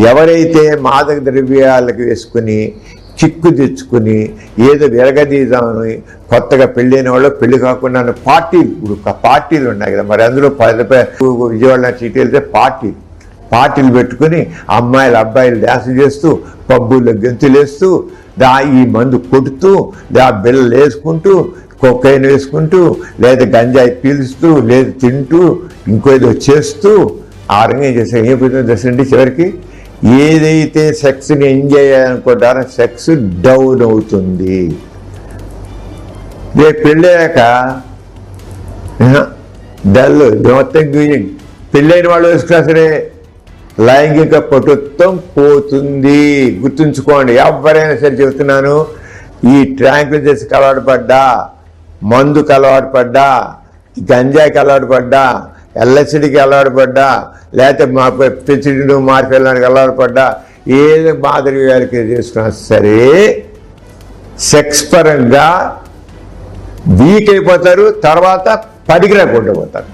ఎవరైతే మాదక ద్రవ్యాలకు వేసుకుని చిక్కు తెచ్చుకుని ఏదో విరగదీద్దామని కొత్తగా పెళ్ళైన వాళ్ళు పెళ్లి కాకుండా పార్టీలు, ఇప్పుడు పార్టీలు ఉన్నాయి కదా, మరి అందులో విజయవాడ చీటీ వెళ్తే పార్టీలు పెట్టుకుని అమ్మాయిలు అబ్బాయిలు డ్యాన్స్ చేస్తూ పబ్బుల్లో గెంతులేస్తూ ఈ మందు కొడుతూ బిళ్ళలు వేసుకుంటూ కొక్కైన వేసుకుంటూ లేదా గంజాయి పీలుస్తూ లేదా తింటూ ఇంకేదో చేస్తూ ఆ రంగం చేస్తే ఏమైపోతుంది దశండి చివరికి ఏదైతే సెక్స్ని ఎంజాయ్ చేయాలనుకుంటారో సెక్స్ డౌన్ అవుతుంది. రేపు పెళ్ళాక డల్ మొత్తం పెళ్ళైన వాళ్ళు వేసుకున్నా సరే లైంగిక పటుత్వం పోతుంది. గుర్తుంచుకోండి, ఎవరైనా సరే చెబుతున్నాను. ఈ ట్రాంక్విలైజర్స్కి అలవాటు పడ్డా, మందుకు అలవాటు పడ్డా, గంజాయికి అలవాటు పడ్డా, ఎల్ఎస్డికి అలవాటు పడ్డా, లేకపోతే పెసిడిను మార్కెళ్ళడానికి అలవాటు పడ్డా, ఏదో మాదిరి వ్యాధికి చేసుకున్నా సరే సెక్స్ పరంగా వీక్ అయిపోతారు, తర్వాత పనికిరాకుండా పోతారు.